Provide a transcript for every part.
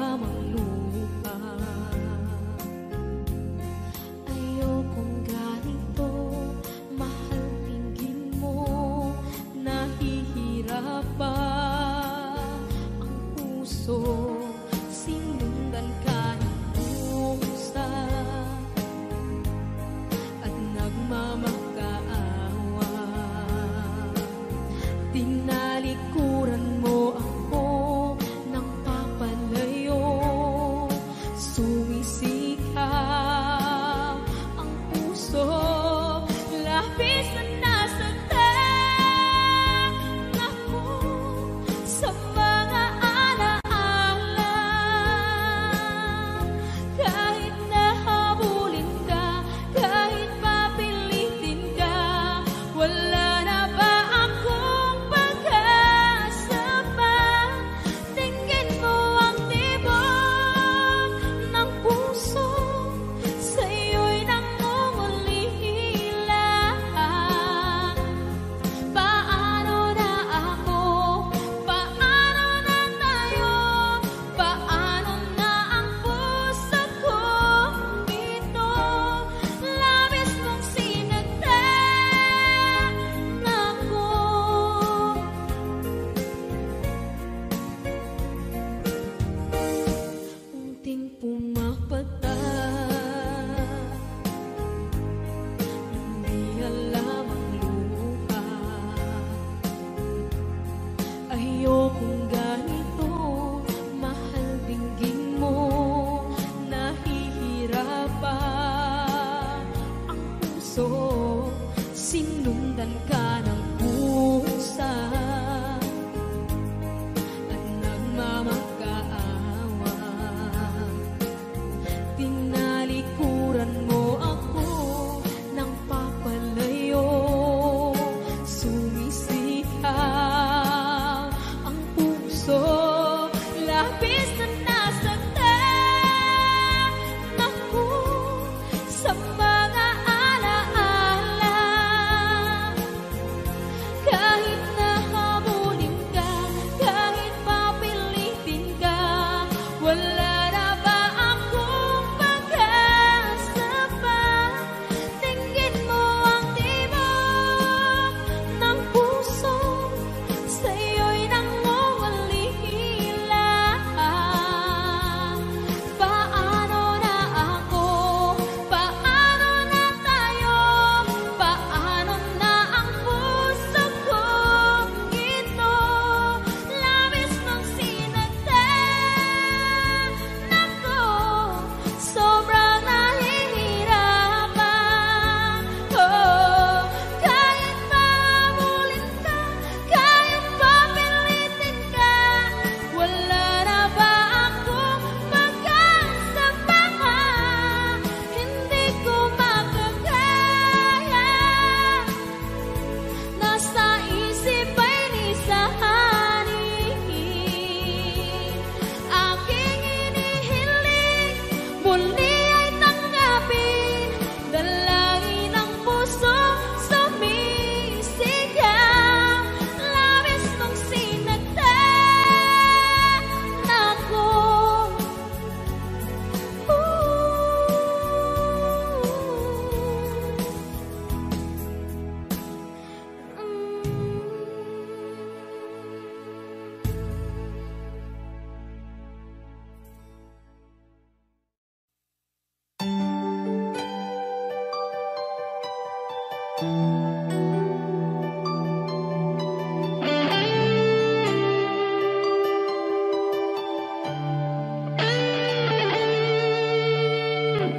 lamang lupa. Ayokong ganito, mahal, tingin mo, nahihirapan ang puso. Sinundan ka ng pusa at nagmamakaawa. Tinalikuran mo ako ng papalayo, sumisikap ang puso. Labis na nasaktan ako sa mga alaala. Kahit nahabulin ka, kahit papilitin ka, wala na ba akong pag-asa pa? Tingin mo ang tibok ng puso, sa'yo'y nangungulila. Paano na ako? Paano na tayo? Paano na ang puso kong ito? Labis mong sinaktan ako. Unting pumapata, hindi alam ang luha. Ayokong ganito, mahal, dinggin mo, nahihirapan ang puso. Sinundan ka ng pusa at nagmamakaawa. Tinalikuran mo ako ng papalayo, sumisikap ang puso. Labis na nasaktan ako sa mga alaala. Kahit nahabulin ka, kahit papilitin ka, wala na ba akong pag-asa pa? Tingin mo ang tibok ng puso, sa'yo'y nangungulila. Paano na ako? Paano na tayo? Paano na ang puso kong ito? Labis mong sinaktan ako, sobrang nahihirapan. Oh, kahit mahabulin ka, kahit papilitin ka, wala na ba akong pag-asa pa? Hindi ko makakaya, nasa isip ay nisahanin. Aking inihiling, muli ay tanggapin, dalangin ang puso, sumisigaw. Labis mong sinaktan ako.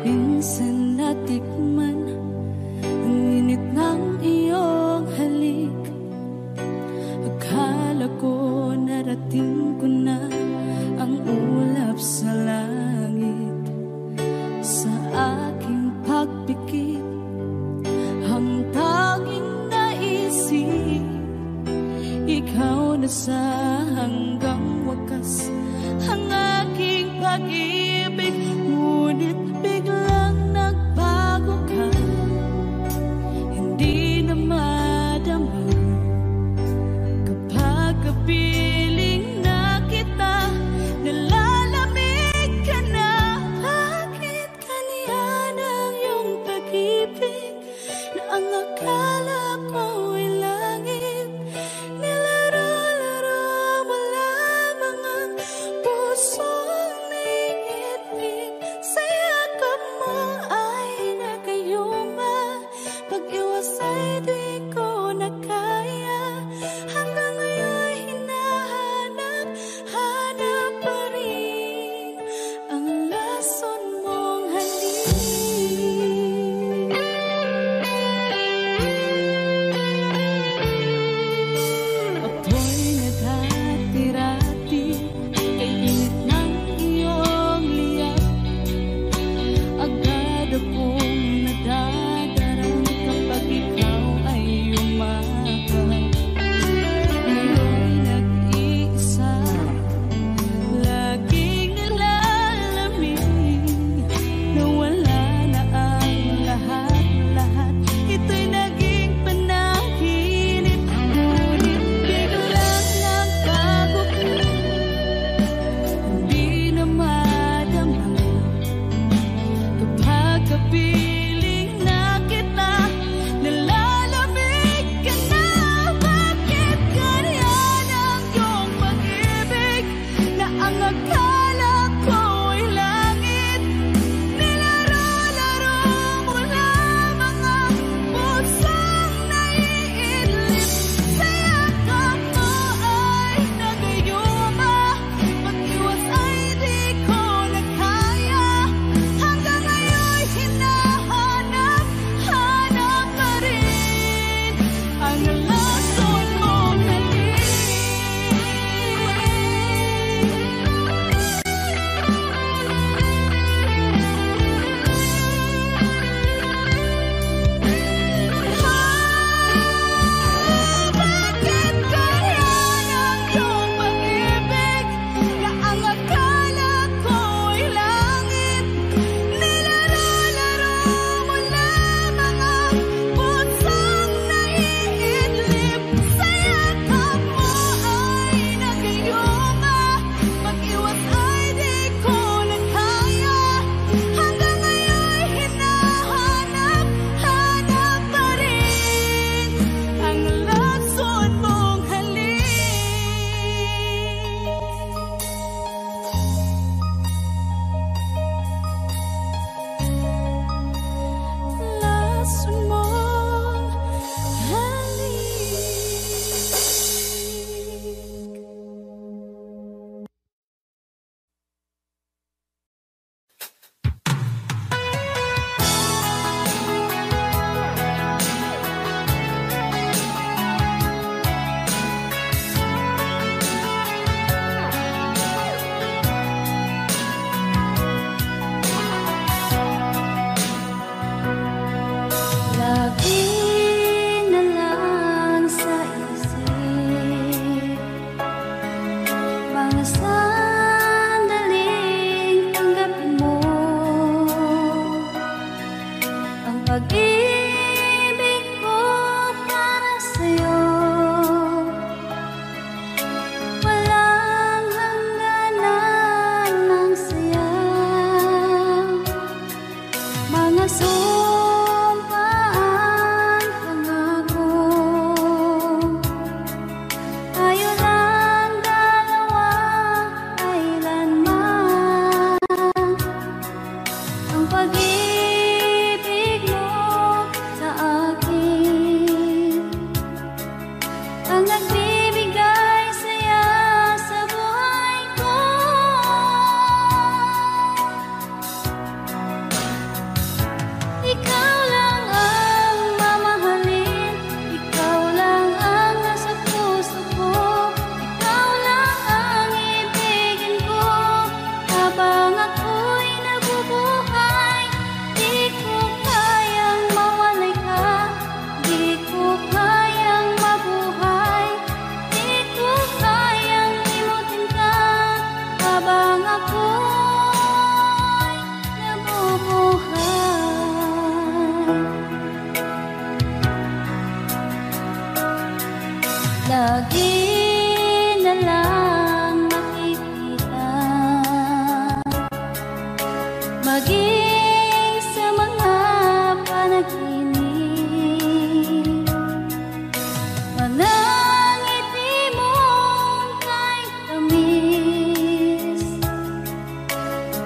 Minsan natikman ang init ng iyong halik. Akala ko narating ko na ang ulap sa langit. Sa aking pagpikit, ang tanging naisip, ikaw na sa hanggang wakas ang aking pag-ibig. Ngunit biglang nagbago ka, hindi na madama kapag kapiling na kita. Nalalamig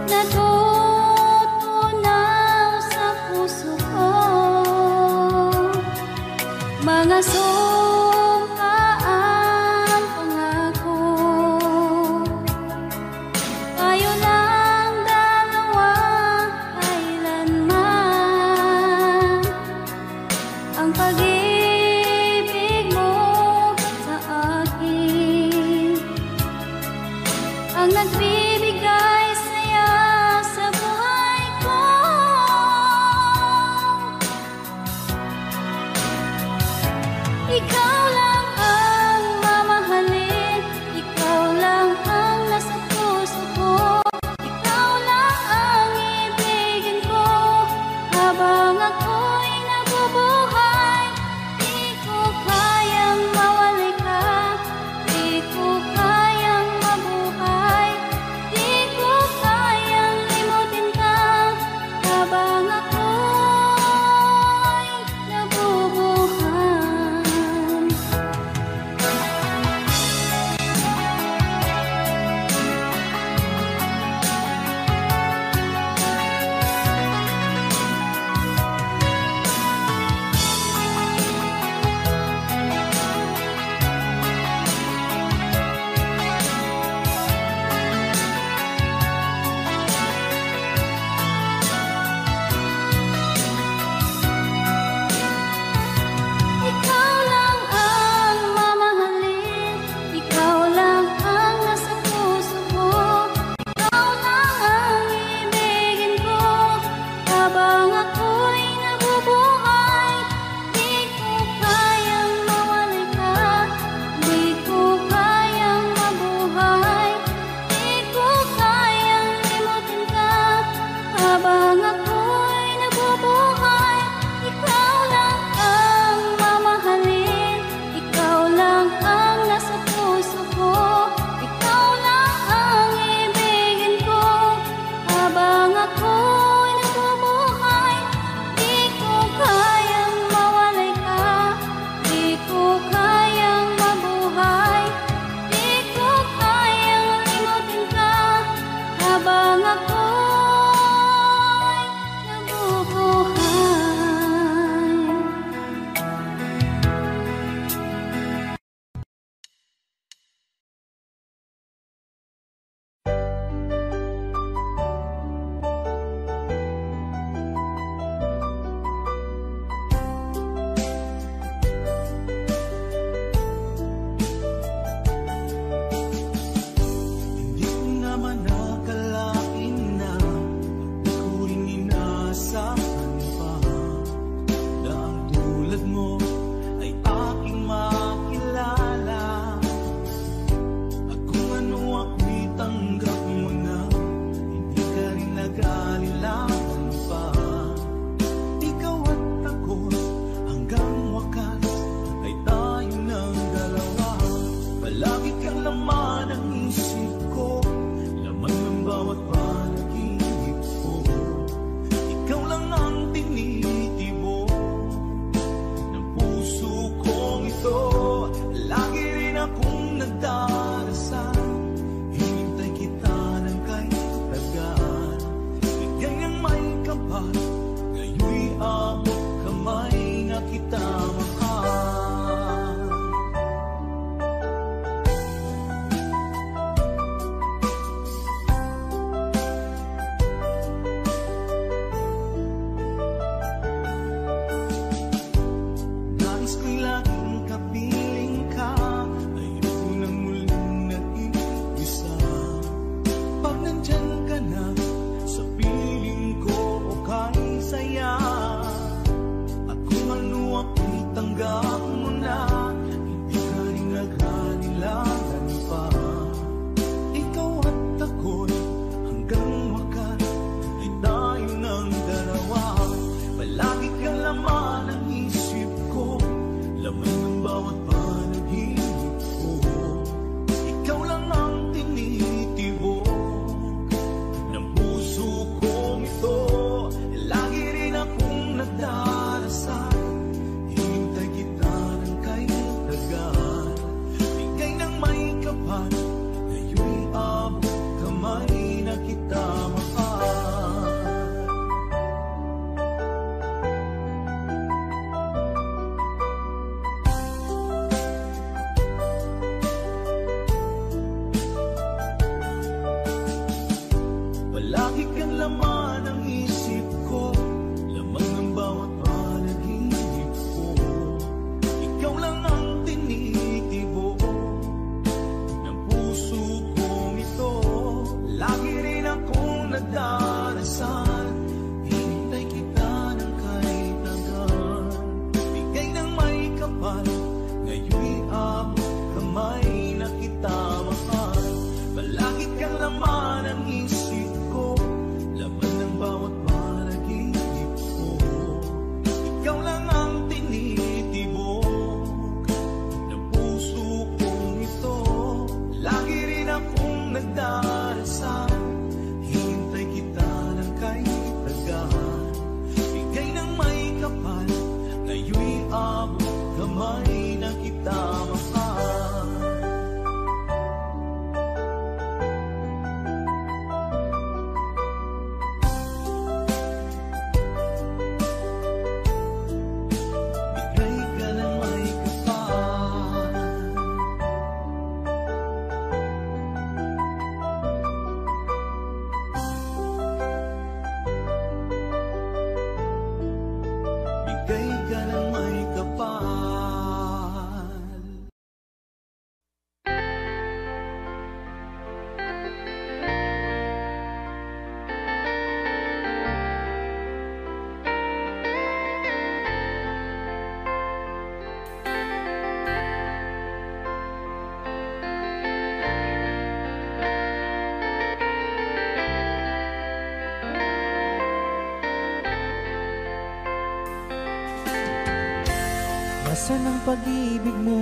natutunaw sa puso ko. Mga sumkaang pangako, tayo lang dalawa kailanman. Ang pag-ibig mo sa akin ang nagbibigay saya sa buhay ko. kang laman ng isip ko, lamang ng bawat panaginip ko. Ikaw lang ang tinitibo ng puso kong ito. Lagi rin akong nagdarasal, hinintay kita ng kahit tagal. Bigay ng may kapal, ngayon'y abot kamay na kita mahal. Palagi kang laman ng isip ko, laman ng bawat panaginip ko. Ikaw lang ang tinitibok ng puso kong ito. Lagi rin akong nagdarasal, hintay kita ng kahit tagal. Bigay ng may kapal, ngayon'y abot kamay na kita mahal. Bigay ka ng may kapal. Nasaan ang pag-ibig mo?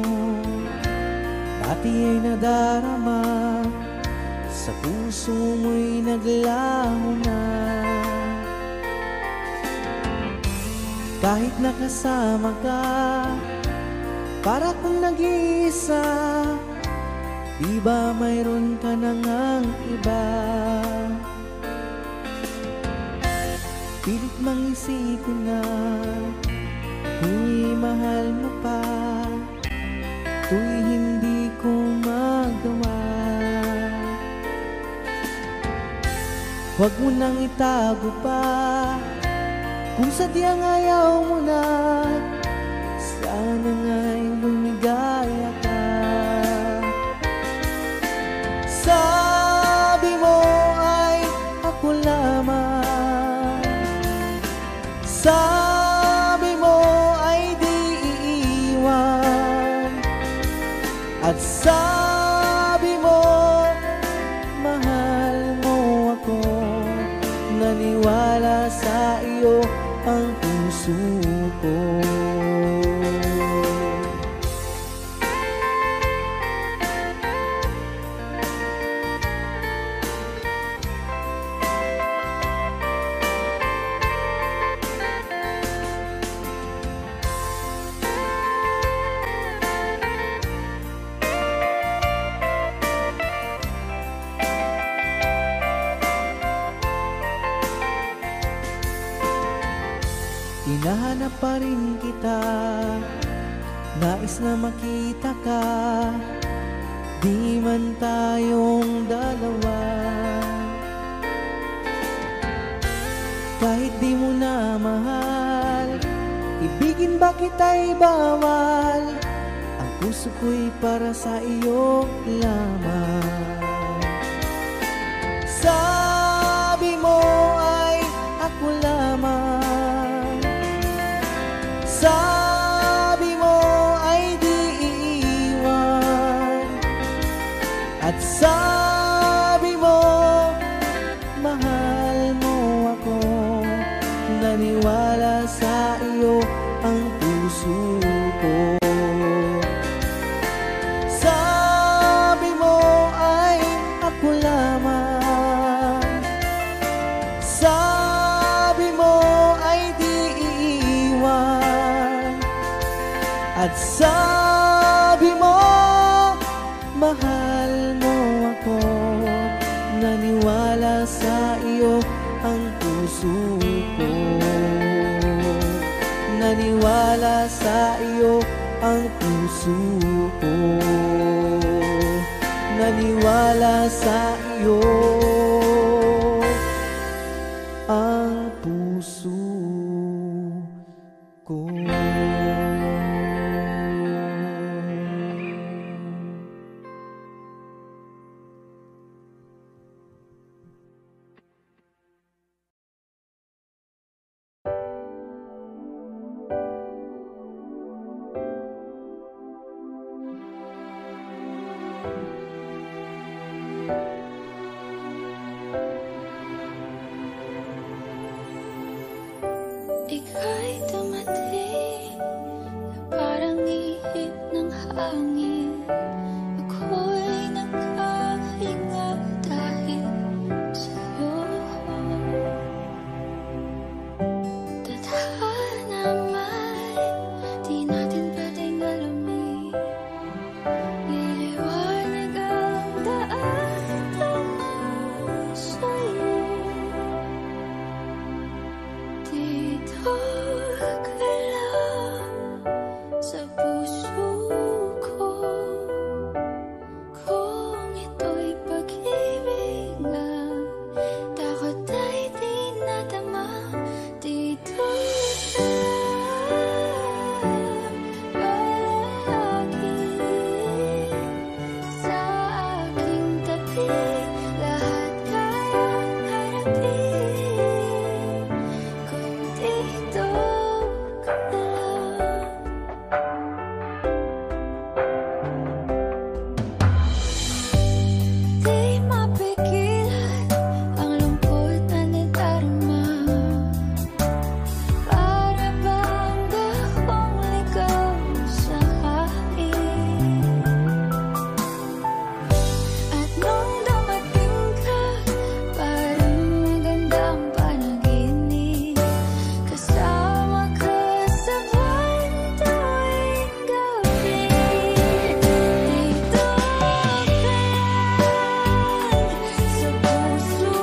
Dati ay nadarama, sa puso mo'y naglaho na. Kahit nakasama ka, para kung nag-iisa, di ba mayroon ka na ngang iba? Pilit mang isipin na tuw'y mahal mo pa, tuw'y hindi ko magawa. Huwag mo nang itago pa, kung sadyang ayaw mo na, sana nga'y lumigaya ka. Sabi mo ay ako lamang, sabi mo ay di iiwan, at sabi mo mahal mo ako. Naniwala sa iyo ang puso ko. Hinahanap pa rin kita, nais na makita ka, di man tayong dalawa. Kahit di mo na mahal, ibigin ba kita'y bawal? Ang puso ko'y para sa iyo lamang. Sabi mo ay ako lamang, sabi mo ay di iiwan, at sabi mo mahal mo ako. Naniwala sa iyo ang puso ko. Sabi mo ay ako lamang, sabi mo ay di iiwan, at sabi mo mahal mo ako. Naniwala sa iyo ang puso ko. Naniwala sa iyo ang puso ko. Naniwala sa iyo ika'y dumating na parang ihip ng hangin. Ako'y nagkahinga dahil sa'yo. Tadhana man, di natin pwedeng alamin. Liliwanag ang daan tungo sa'yo. Dito ka lang sa puso ko. Kung ito'y pag-ibig nga, takot ay di nadama. Dito ka palagi sa aking tabi. Lahat kayang harapin kung dito ka lang. Di mapigilan ang lungkot na nadarama. Para bang dahong ligaw sa hangin. At nung dumating ka, parang magandang panaginip. Kasama ka sa buwan tuwing gabi. Dito ka sa puso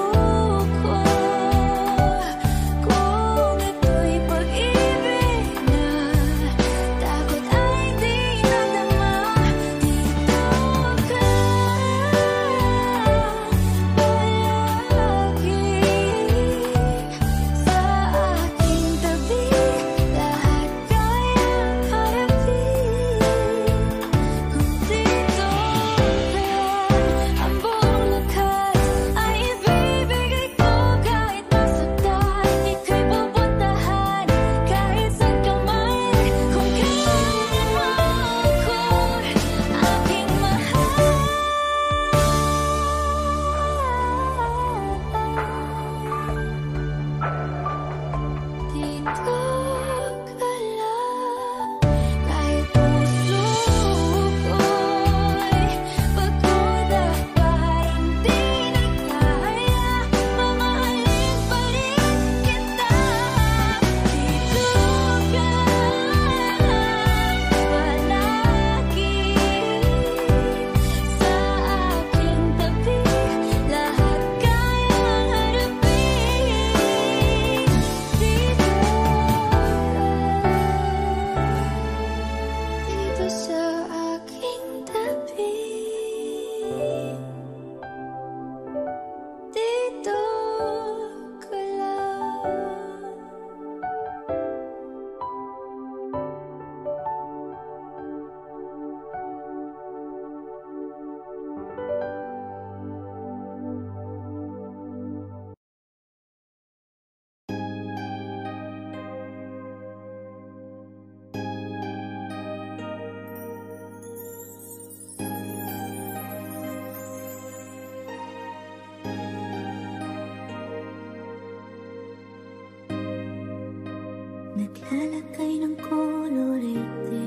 ko. Kung ito'y pag-ibig na, takot ay di nadama. Dito ka palagi sa aking tabi. Lahat kayang harapin kung dito ka lang. Ang buong lakas ay ibibigay ko kahit masaktan. Ika'y pupuntahan kahit saan ka man. Kung kailangan mo ako, aking mahal. Dito ka lang, kahit puso ko'y pagod at parang di na kaya. Mamahalin pa rin kita. Dito ka palagi sa aking tabi. Lahat kayang harapin. Dito sa aking tabi. Dito ka lang. Naglalagay ng kolorete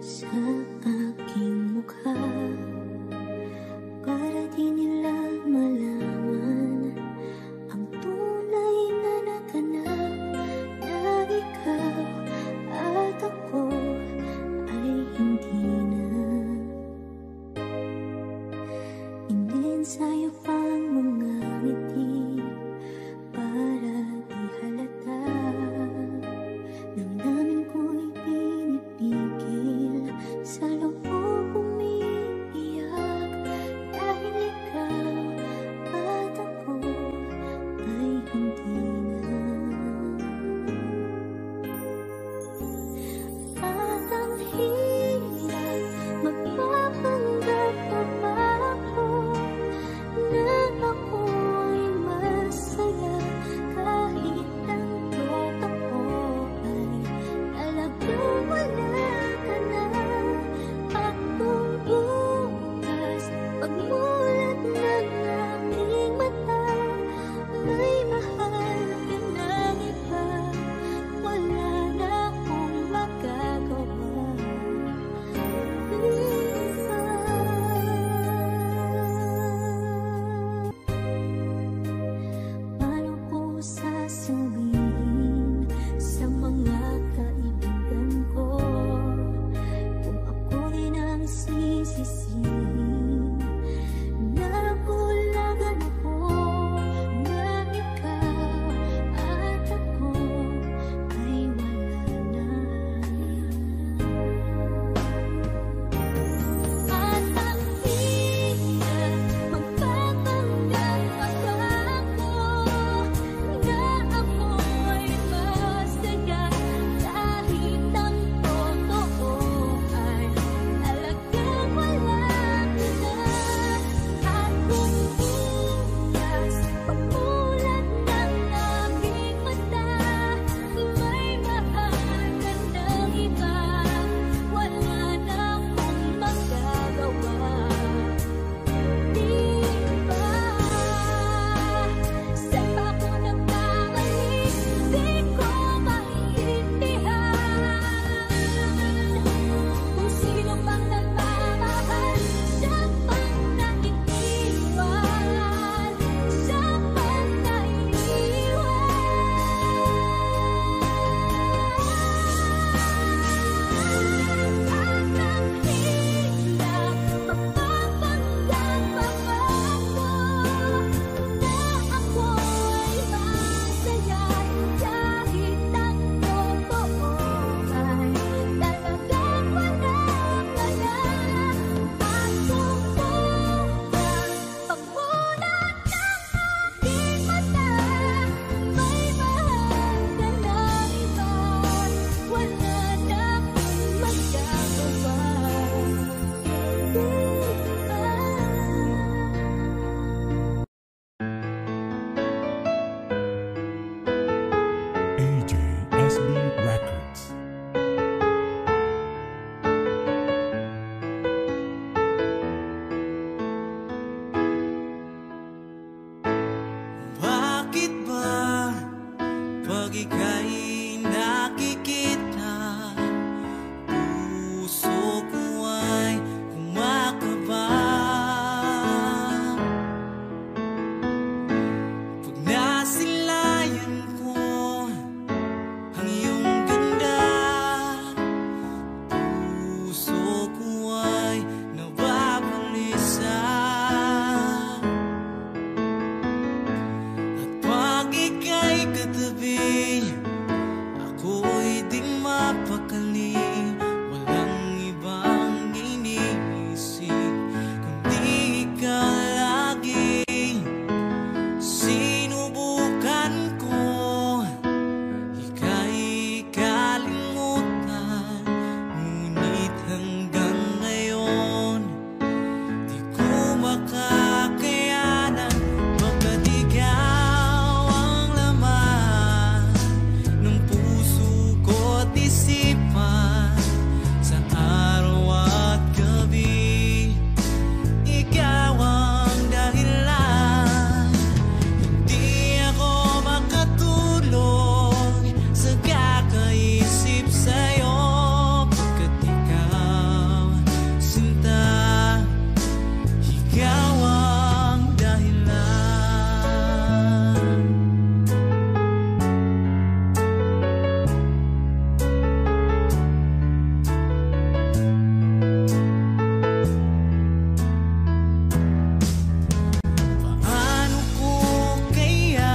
sa aking mukha para di nila malaman ang tunay na naganap, na ikaw at ako ay hindi na. Inensayo pang mga ngiti para di halata. Damdamin ko'y pinipigil. AJSB Records. Bakit ba pag ika'y nakikita, puso ko ay kumakaba? Pag nasilayan ko ang iyong ganda, puso ko ay nababalisa. Pag ika'y katabi, ako'y di mapakali. Walang ibang iniisip kundi ikaw lagi. Sinubukan ko ika'y kalimutan, ngunit hanggang ngayon di ko makakayanan. Pagkat ikaw ang laman ng puso ko't isipan, sa araw at gabi ikaw ang dahilan. Hindi ako makatulog sa kakaisip sa'yo, pagkat ikaw, sinta, ikaw ang dahilan. Paano ko kaya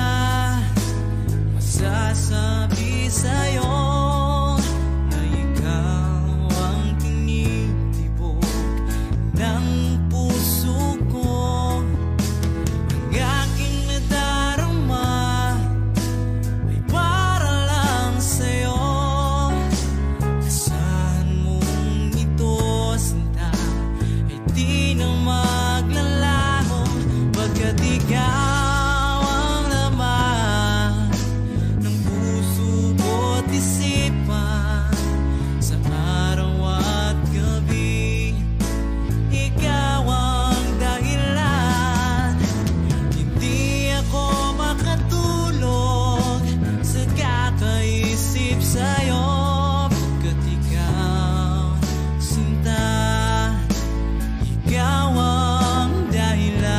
masasabi sa'yo na ikaw ang tinitibok ng puso ko? Ang aking nadarama ay para lang sa'yo. Asahan mong ito, sinta, ay di na maglalaho, pagkat ikaw ang laman ng puso ko't isipan, sa araw at gabi ikaw ang dahilan. Hindi ako makatulog sa kakaisip sa'yo, pagkat ikaw, sinta, ikaw ang dahilan.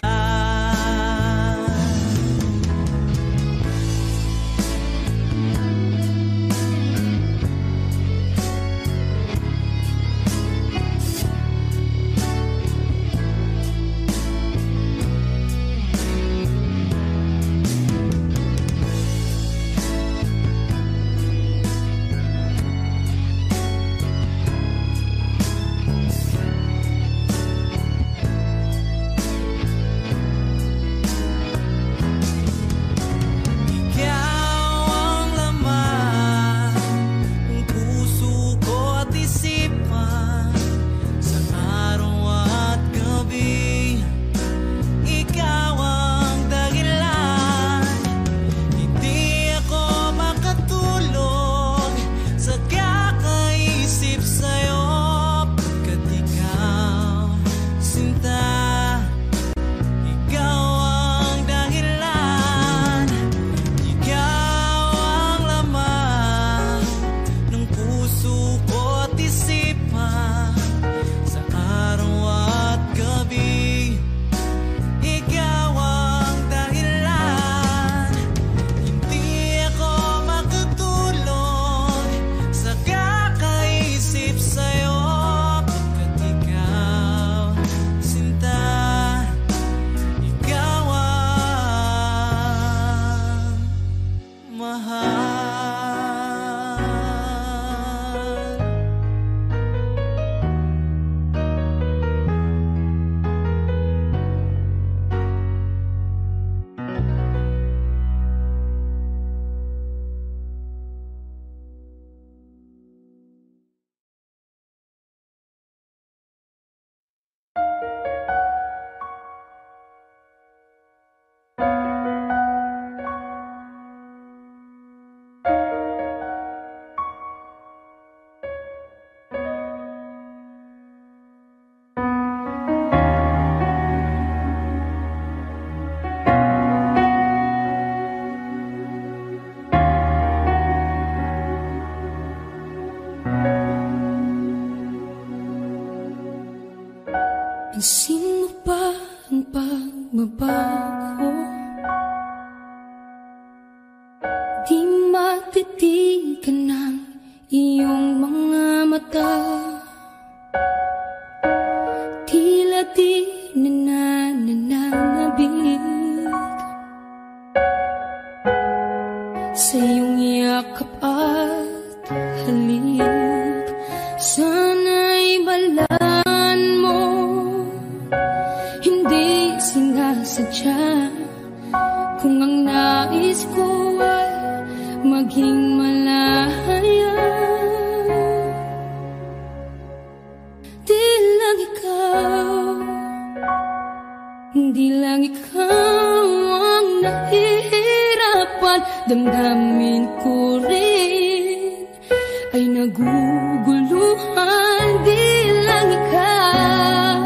Ikaw ang laman ng puso ko't isipan, sa araw at gabi ikaw ang dahilan. Hindi ako makatulog sa kakaisip sa'yo, pagkat ikaw, sinta, ikaw ang dahilan. Ikaw ang laman ng puso ko't isipan, sa araw at gabi ikaw ang dahilan. Hindi ako makatulog sa kakaisip sa'yo, pagkat ikaw, sinta, ikaw ang mahal. Pansin mo ba ang pagbabago? Di matitigan ng iyong mga mata. Tila di nananabig sa iyong yakap at halik. Sana'y balaan mo, hindi sinasadya. Kung ang nais ko ay maging malaya, di lang ikaw, di lang ikaw ang nahihirapan. Damdamin ko rin ay naguguluhan. Di lang ikaw,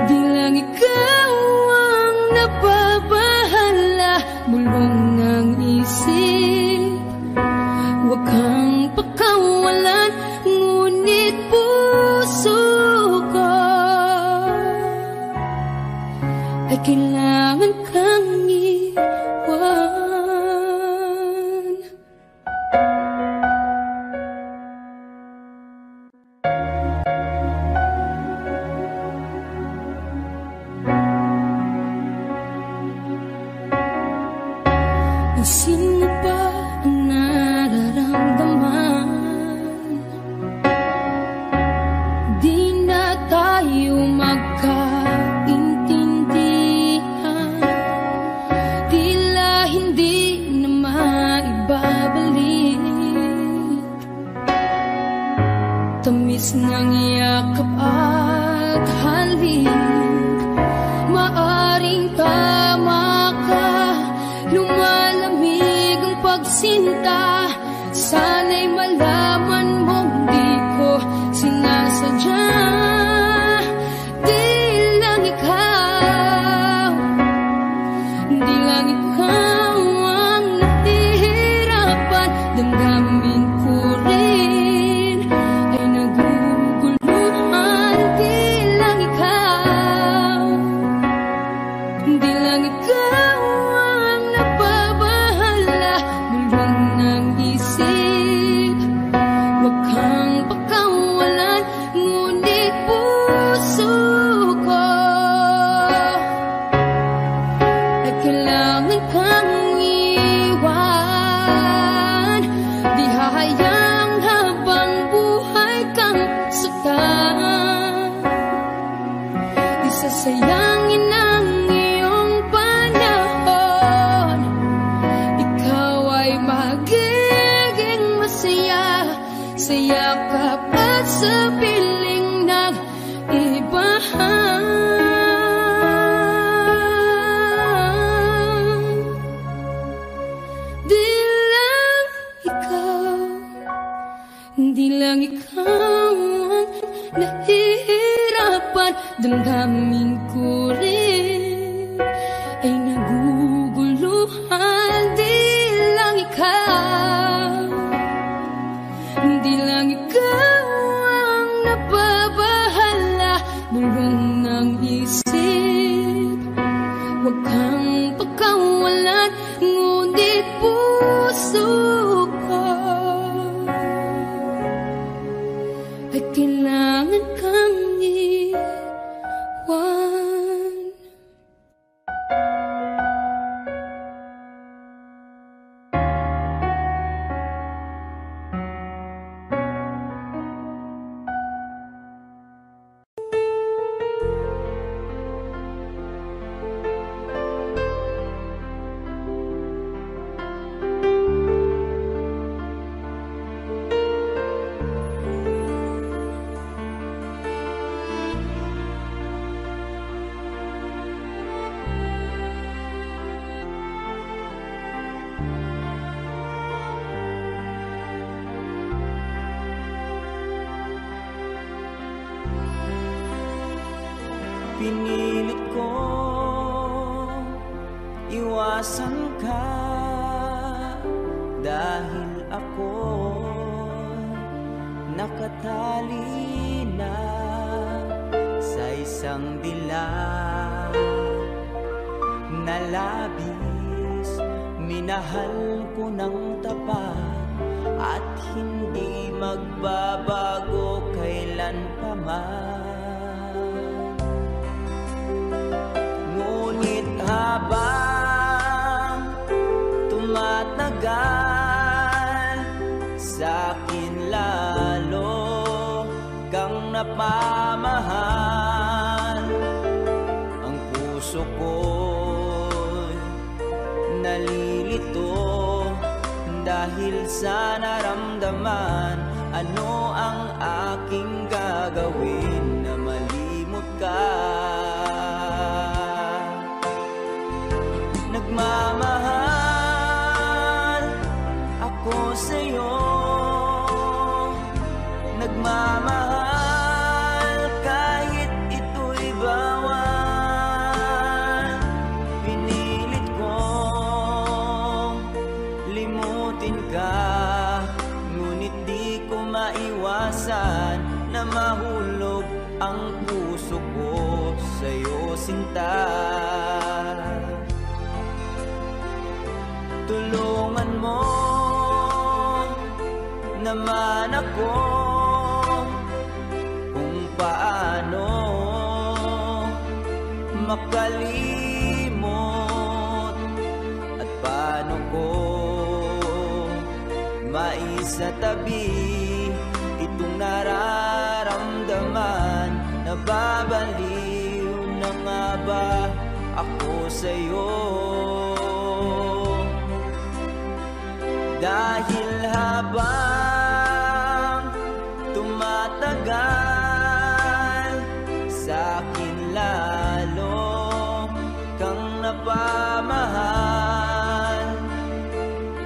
di lang ikaw ang nababahala. Bulong ng isip, huwag kang pakawalan, ngunit puso ko ay kailangan kang iwan. Pansin mo ba ang nararamdaman? Di na tayo magkaintindihan. Tila hindi na maibabalik tamis ng yakap at halik. Maaring tama ka, lumalamig ang pagsinta. Sana'y malaman mong di ko sinasadya. Di lang ikaw, di lang ikaw ang nahihirapan. Damdamin ko rin ay naguguluhan. Di lang ikaw, di lang ikaw ang nababahala. Bulong ng isip, huwag kang pakawalan, ngunit puso ko ay kailangan kang iwan. Di hahayang habang buhay kang saktan. Di sasayangin ang iyong panahon. Ikaw ay magiging masaya sa yakap at sa piling ng ibahan. Di lang ikaw, di lang ikaw ang nahihirapan. Damdamin ko rin ay naguguluhan. Di lang ikaw, di lang ikaw ang nababahala. Bulong ng isip, huwag kang pakawalan, ngunit puso ko ay kailangan kang iwan. Pinilit ko iwasan ka dahil ako nakatali na isang dilag na labis. Minahal ko ng tapat at hindi magbabago kailan pa man. Ngunit habang tumatagal, sa'kin lalo kang napamahal. Ang puso ko'y nalilito dahil sa naramdaman. Ano ang aking gagawin na malimot ka? Nagmamahal ako sa'yo, nagmamahal kahit ito'y bawal. Pinilit kong limutin ka, ngunit di ko maiwasan na mahulog ang puso ko sa'yo, sinta. Tulungan mo naman ako kung paano makalimot at paano ko maisatabi itong nararamdaman. Nababaliw na nga ba ako sa'yo? Dahil habang tumatagal, sa'kin lalo kang napamahal.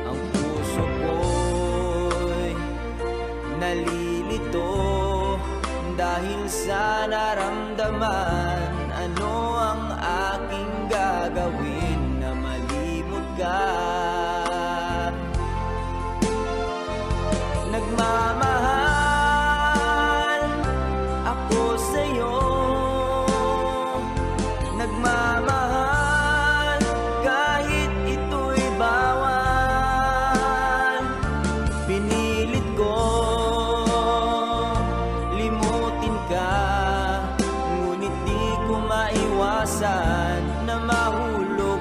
Ang puso ko'y nalilito dahil sa naramdaman. Ano ang aking gagawin na malimot ka? Nagmamahal ako sa'yo, nagmamahal kahit ito'y bawal. Pinilit ko limutin ka, ngunit di ko maiwasan na mahulog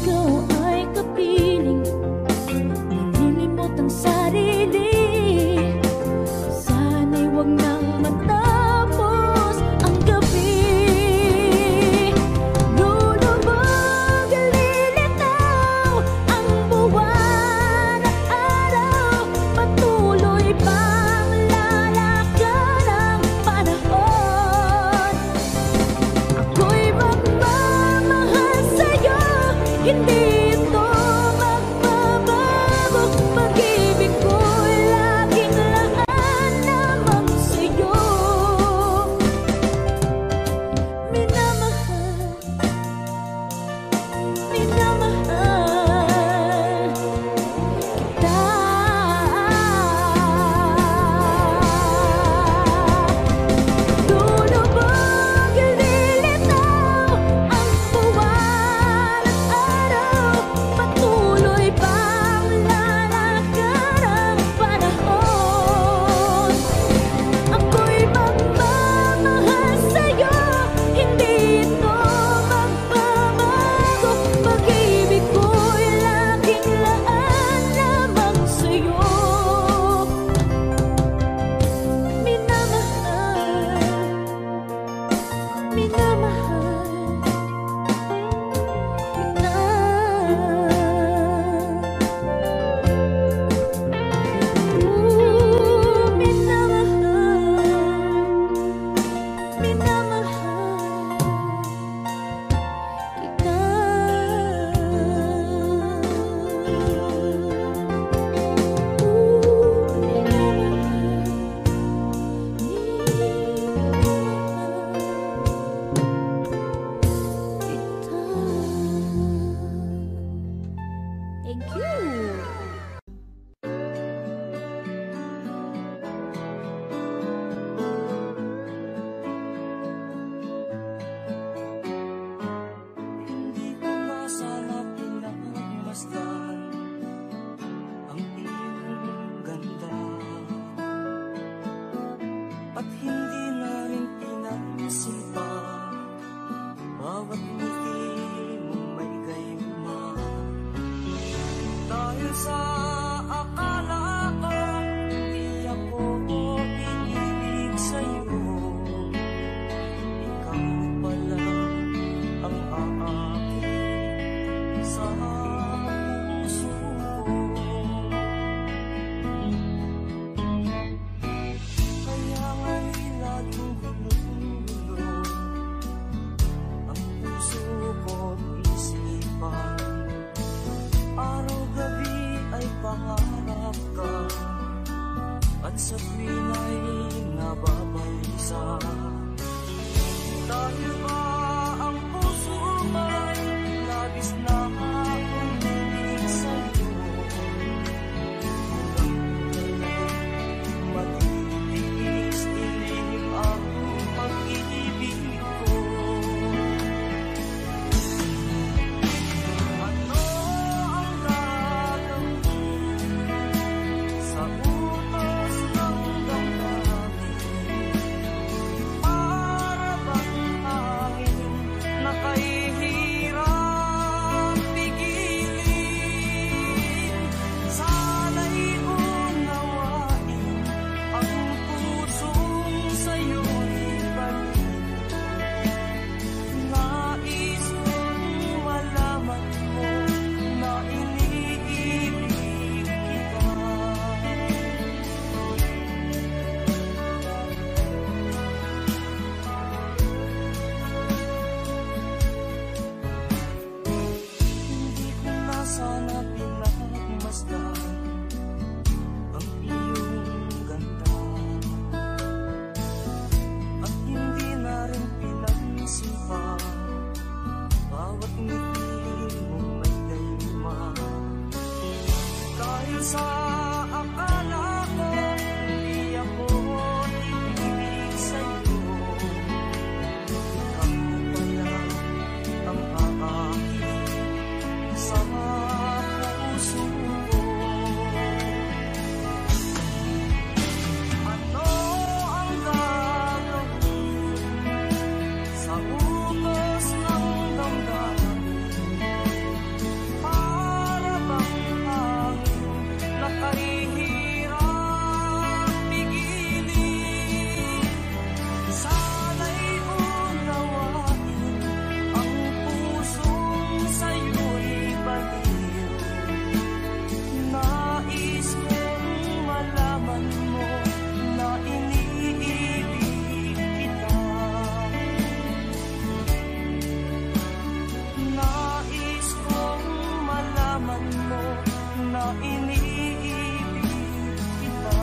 ikaw ay kapiling, nalilimot ang sarili. Sana'y wag nang matapos ang gabi. Lulubog, lilitaw ang buwan at araw, patuloy pang lalakad ang panahon. Ako'y magmamahal sa'yo, hindi ito magbabago. Pag-ibig ko'y laging laan lamang sa'yo. Minamahal, minamahal kita. Lulubog, lilitaw ang buwan at araw, patuloy pang lalakad ang panahon. Ako'y magmamahal sa'yo, hindi ito magbabago. Pag-ibig ko'y laging laan lamang sa'yo. Minamahal, minamahal kita. Minamahal, minamahal kita. Thank you. Hindi ko na sana pinagmasdan ang iyong ganda, at hindi na rin pinagsimpa bawat ngiti mong may gayuma. Dahil sa akala ko hindi ako iibig sa'yo, ikaw pala ang aakit sa puso ko. Kaya nga'y laging gulong-gulong ang puso ko't isipan. Araw-gabi ay pangarap ka, at sa tuwing ay nababalisa. Dahil ba ang puso mo'y labis na umiibig sa'yo, matitiis-tinig ang pag-ibig ko. Ano ang gagawin sa utos ng damdamin? Para bang hangin na kahihirap pigilin? Sana'y unawain ang pusong sa'yo'y balik. Nais kong malaman mo na iniibig kita. Hindi ko na sana pinagmasdan ang iyong ganda, at hindi na rin pinagsimpa bawat ngiti mong may gayuma. Dahil sa akala ko hindi ako iibig sa'yo, ikaw pala ang aakit sa puso ko. Ano ang gagawin sa utos ng damdamin? iniibig kita.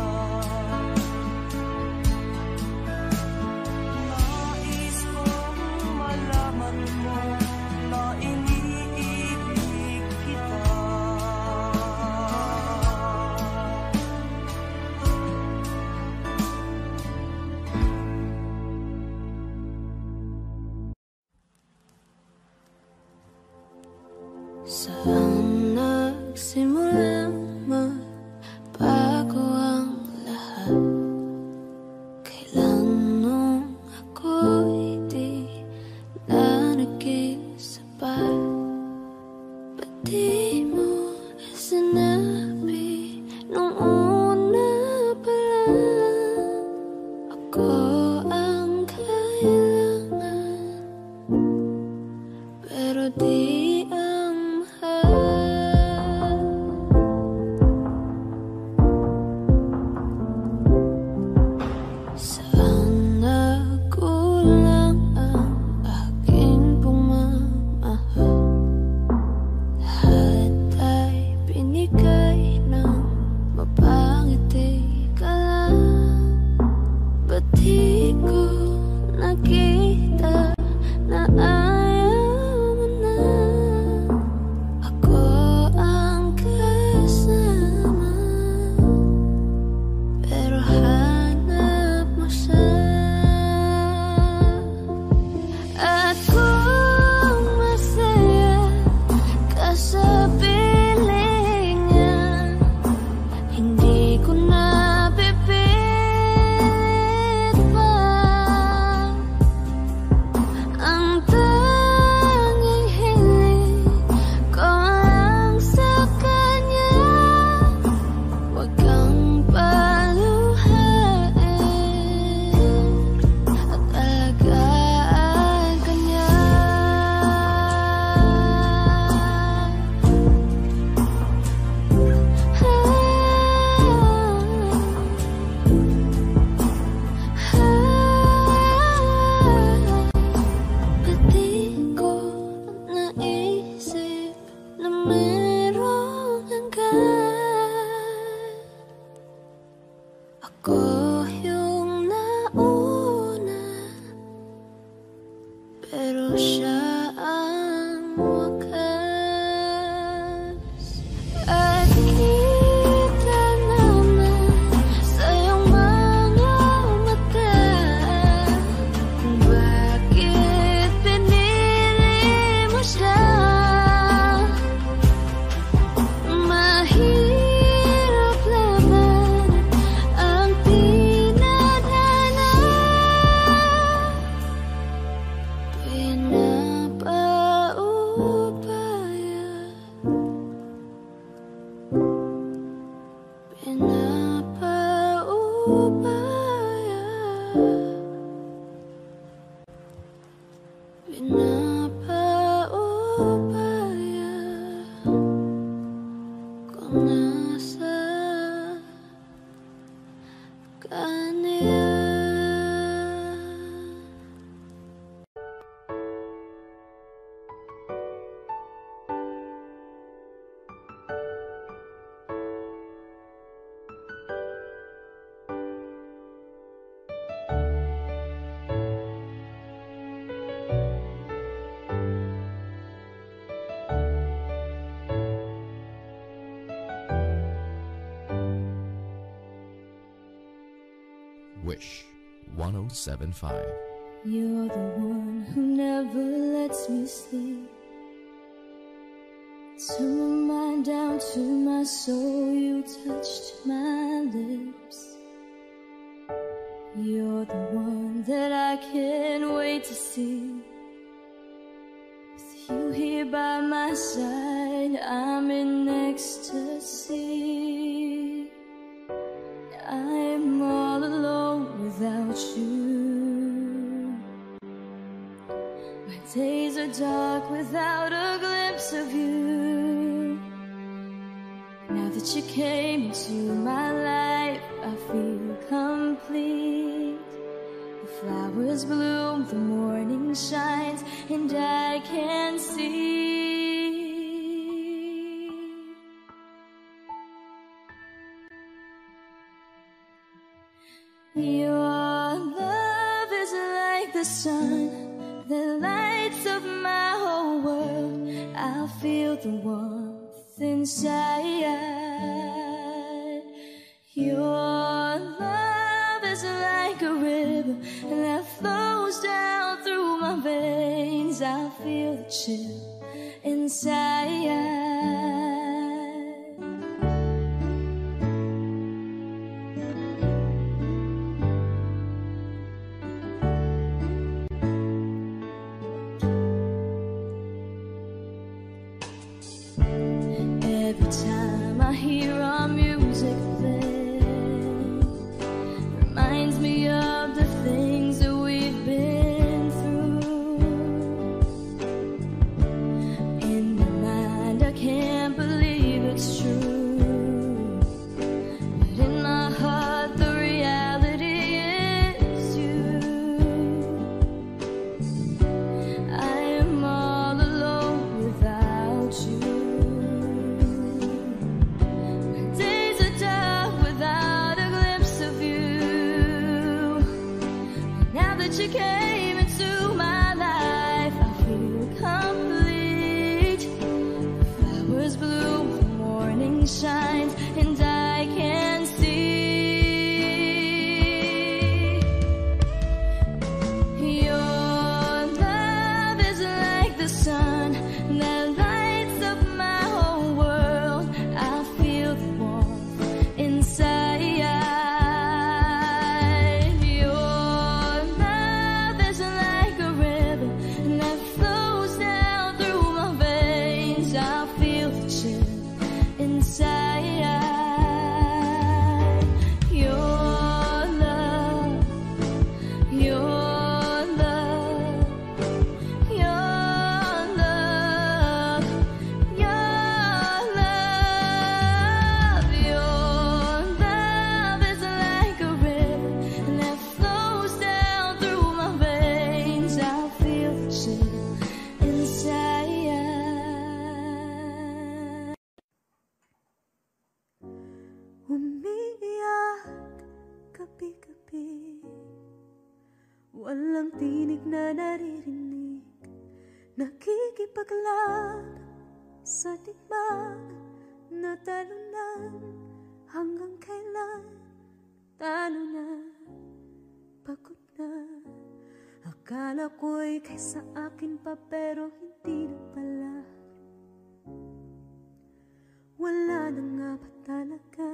Nais kong malaman mo na iniibig kita. Saan nagsimulang magbago ang lahat? Kailan nung ako'y di na naging sapat? Ba't di mo sinabi nung una pa lang ako ang kailangan, pero di Wish 1075. You're the one who never lets me sleep. Turn my mind down to my soul, you touched my lips. You're the one that I can't wait to see. With you here by my side, I'm in ecstasy. I'm all alone without you. My days are dark without a glimpse of you. Now that you came into my life, I feel complete. The flowers bloom, the morning shines, and I can see Your love is like the sun that lights up my whole world. I feel the warmth inside. Your love is like a river that flows down through my veins. I feel the chill inside. Every time I hear our music play, reminds me of the things that we've been through. In my mind I can't believe it's true, but in my heart the reality is you. I am all alone without you. You came into my life, I feel complete. The flowers bloom, the morning shines, and I can see. Your love is like the sun that lights up my whole world. I feel the warmth inside. Umiiyak gabi-gabi, walang tinig na naririnig, nakikipaglaban sa digmaan na talunan. Hanggang kailan talo na, pagod na. Akala ko'y kaysa akin pa, pero hindi na pala. Wala na nga ba talaga?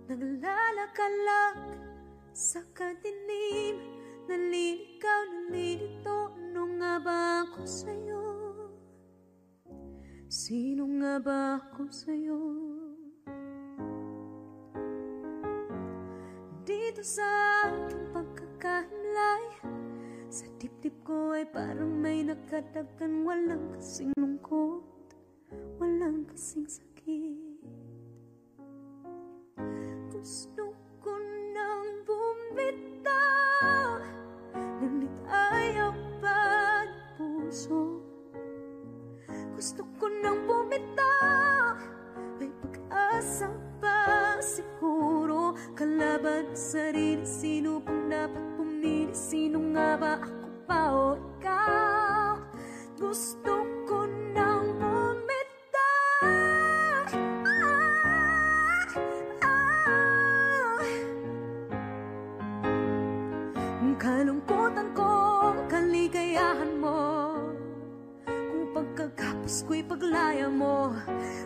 Naglalakalag sa kadilim, naliligaw, nalilito. Ano nga ba ako sa'yo? Sino nga ba ako sa'yo? Dito sa aking pagkakahimlay, sa dibdib ko ay parang may nakadagan. Walang kasing lungkot, walang kasing sakit. Gusto ko nang bumitaw, ngunit ayaw pa ng puso. Gusto ko nang bumitaw, may pag-asa pa siguro. Kalaban sa sarili, sino pang dapat pumili? Sino nga ba, ako pa o ikaw? Gusto ko nang kalungkutan ko, kaligayahan mo. Kung pagkagapos ko'y paglaya mo,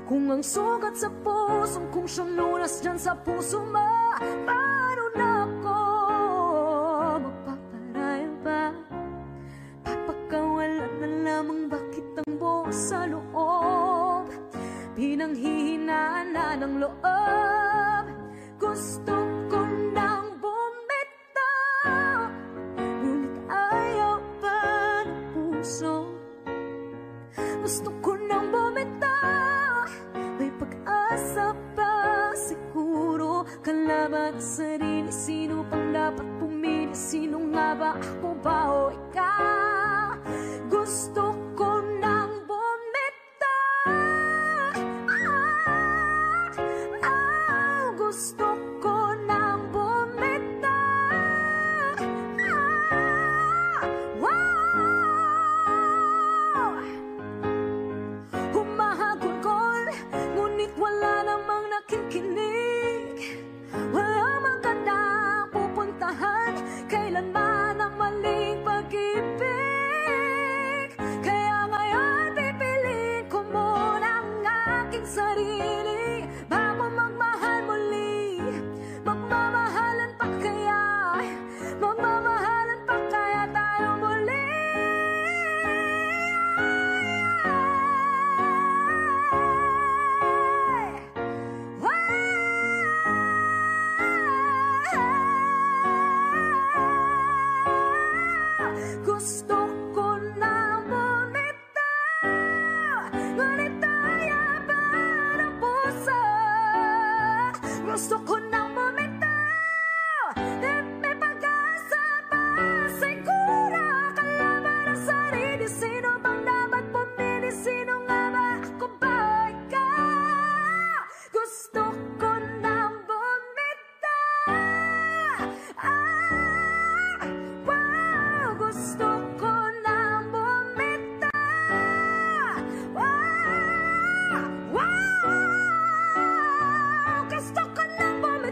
kung ang sugat sa pusong kung siyang lunas dyan sa puso mo, paano na ako magpaparaya ba? Papakawalan na lamang, bakit ang buo sa loob? Pinanghihinaan na ng loob. Gusto ko nang bumitaw, ngunit ayaw pa ng puso. Gusto ko nang bumitaw, may pag-asa pa siguro. Kalaban sa sarili, sino pang dapat pumili? Sino nga ba, ako ba o ikaw? Gusto ko nang bumitaw, gusto ko sarili bago magmahal muli. Magmamahalan pa kaya? Magmamahalan pa kaya tayo muli? Gusto ko na bumitaw, ngunit tayo ba ng puso? Gusto ko na bumitaw, at may pag-asa pa. Siguro kalaban ang sarili. Sino bang dapat pumili? Sino nga ba? Ako ba o ikaw? Gusto ko na bumitaw. Wow, gusto ko na bumitaw. Wow, wow, gusto ko na bumitaw.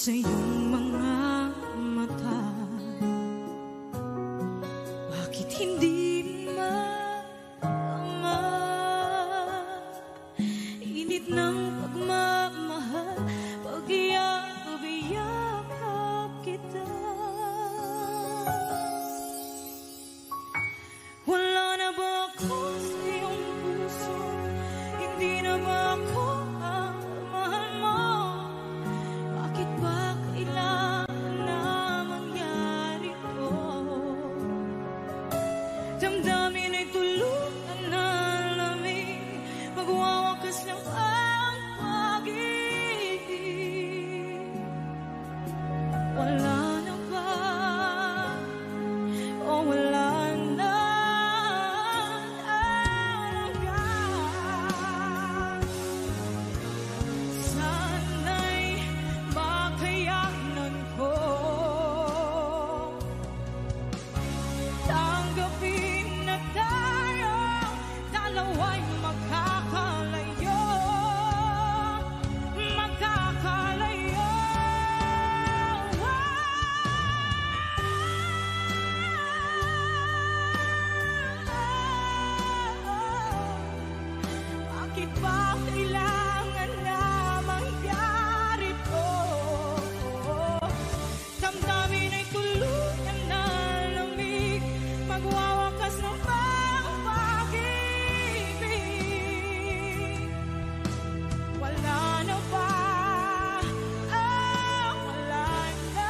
sa iyong mga mata. Bakit hindi maama? Init ng pagmamahal, pag-iyakap kita. Wala na ba ako sa iyong puso? Hindi na ba ako ang mahal mo? Bakit ba kailangan na mangyari to? Damdamin ay tulutan na lamig, magwawakas ng ang pag-ibig. Wala na ba? O wala na talaga? Sana'y makayanan ko tanggapin na tayo dalawa'y magkakalayo. Magkakalayo. Bakit ba kailangan na mangyari to? Damdamin ay tuluyan na lamig, magwawakas ng pag-ibig. Wala na ba? Wala na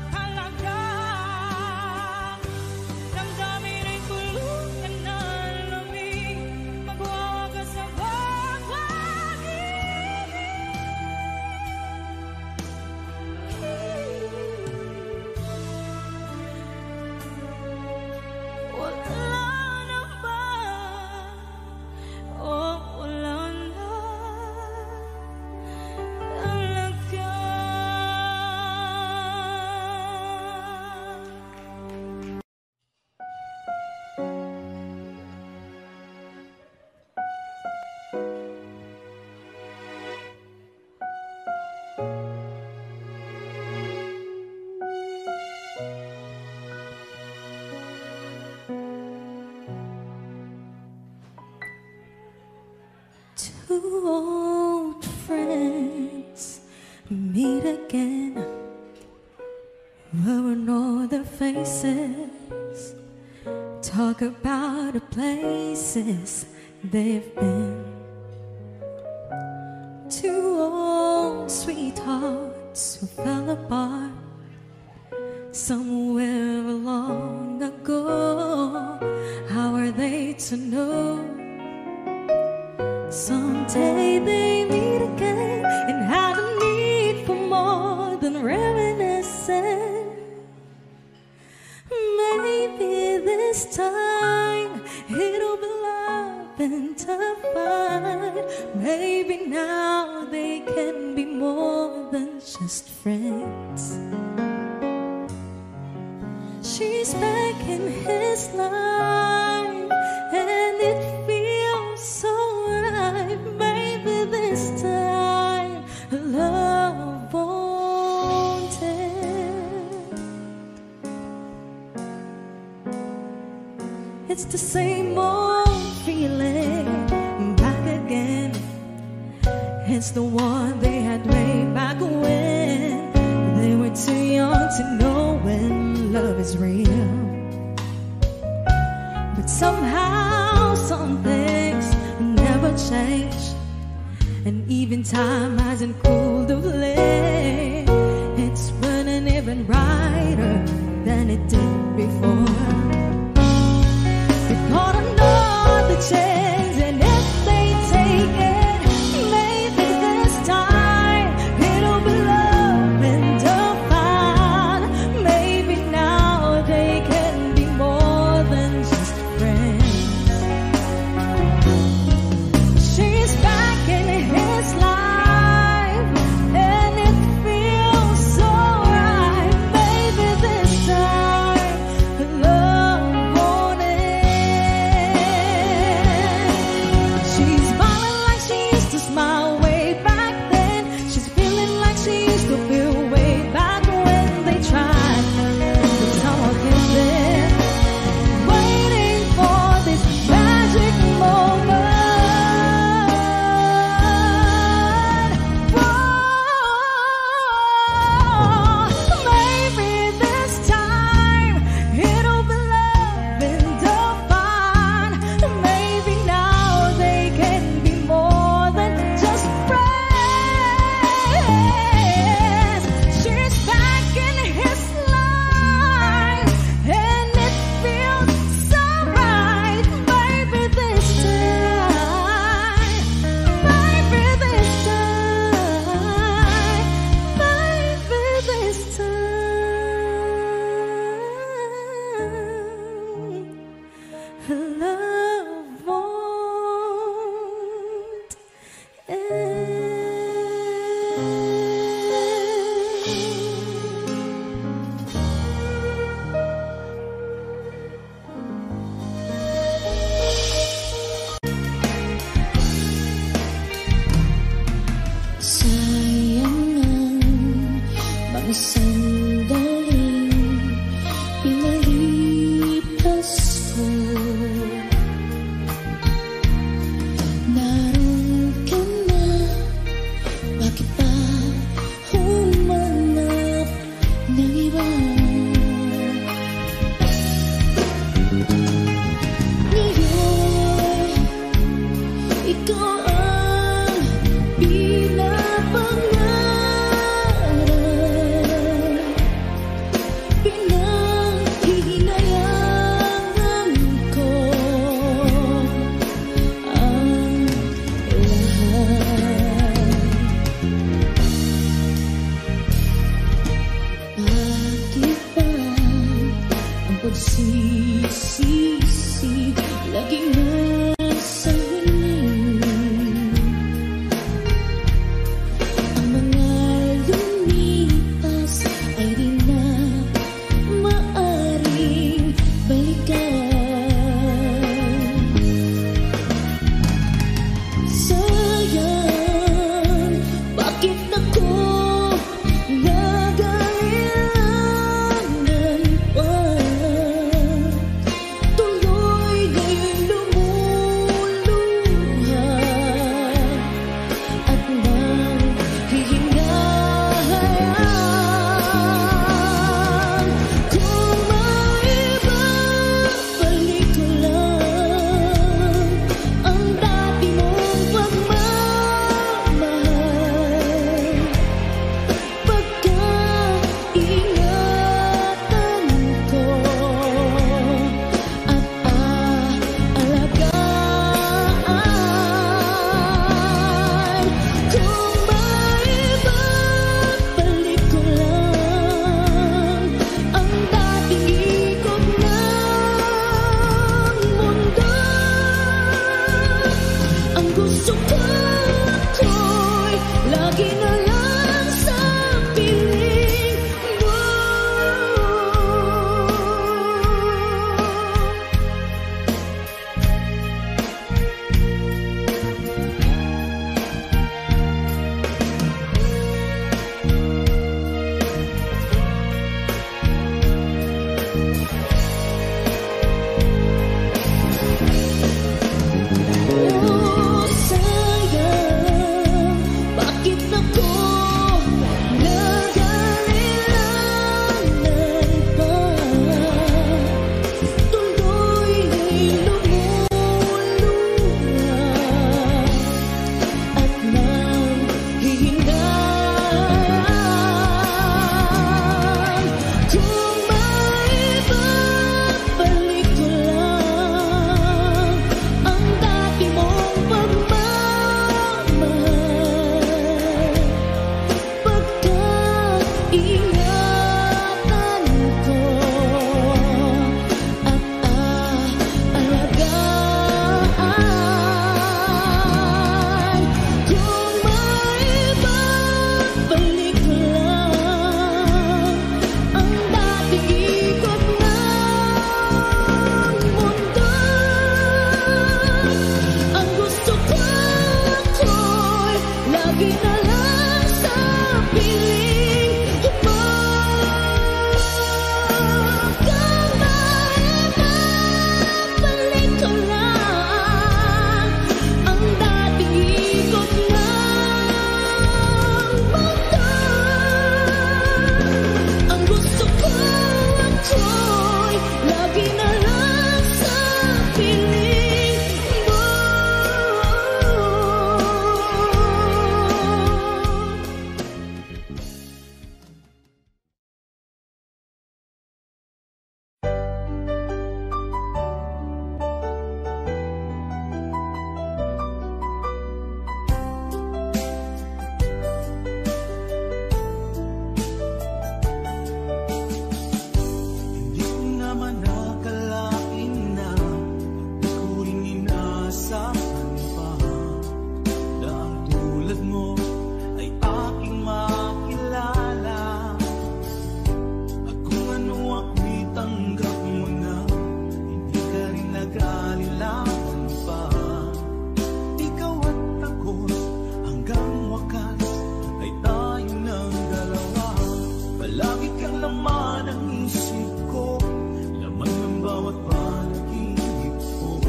talaga. Damdamin ay tuluyan na lamig, magwawakas ng pag-ibig. Wala na ba? Wala na talaga. Two old friends meet again, wearing all their faces, talk about the places they've been. Two old sweethearts who fell apart somewhere long ago. How are they to know? Someday they meet again and have a need for more than reminiscing. Maybe this time it'll be love and divine. Maybe now they can be more than just friends. She's back in his life and it feels so right. Maybe this time love won't end. It's the same old feeling back again. It's the one they had way back when they were too young to know when love is real. But somehow some things never change, and even time hasn't cooled the flame. It's burning even brighter than it did before. They got another chance, and if they take it, maybe this time it'll be love and divine. Maybe now they can be more than just friends. She's back in his life and it feels so right. Maybe this time love won't end. love won't end. Sayang ang mga sandaling pinalipas ko. Naroon ka na, bakit pa humanap ng iba? Ngayon, ikaw ang pinapangarap, pinanghihinayangan ko. nag-alilangan pa. Ikaw at ako hanggang wakas ay tayo ng dalawa. Palagi kang laman ng isip ko, laman ng bawat panaginip ko.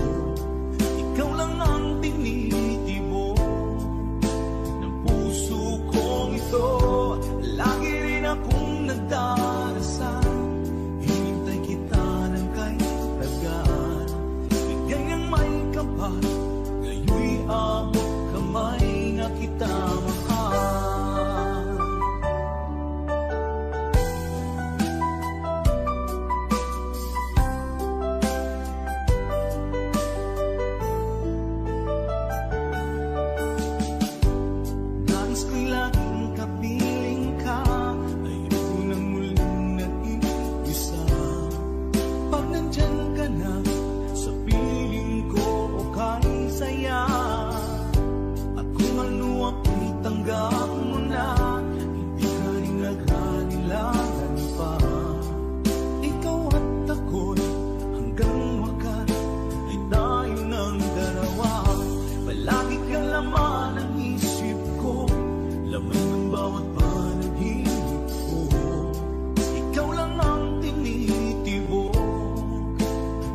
Ikaw lang ang tinitibo ng puso kong ito. Lagi rin akong nagdarasal, hinintay kita ng kahit tagal. Bigay ng may kapal, ngayoy abot kamay na kita mahal. Nais ko'y laging kapiling ka, ayoko nang muling nag-iisa. Pag nandyan ka na sa piling ko, okay saya. At kung ano ako'y tanggap mo na, hindi ka rin nag-anilangan pa. Ikaw at ako'y hanggang wakas ay tayo ng dalawa. Palagi kang laman ng isip ko, laman ng bawat panaginip ko. Ikaw lang ang tinitibok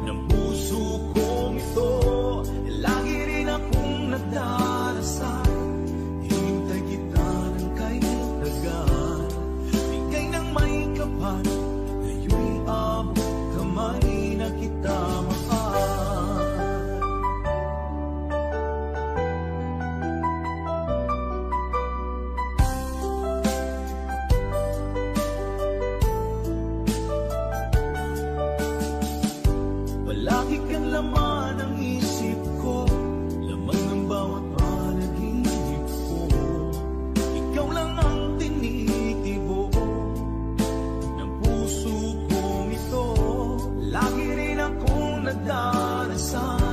ng puso kong ito. Lagi rin akong nagdarasal, hinintay kita ng kahit tagal. Bigay ng may kapal, ngayoy abot kamay na kita mahal. Palagi kang laman ng isip ko, laman ng bawat panaginip ko. Ikaw lang ang tinitibo ng puso kong ito. Lagi rin akong nagdarasal,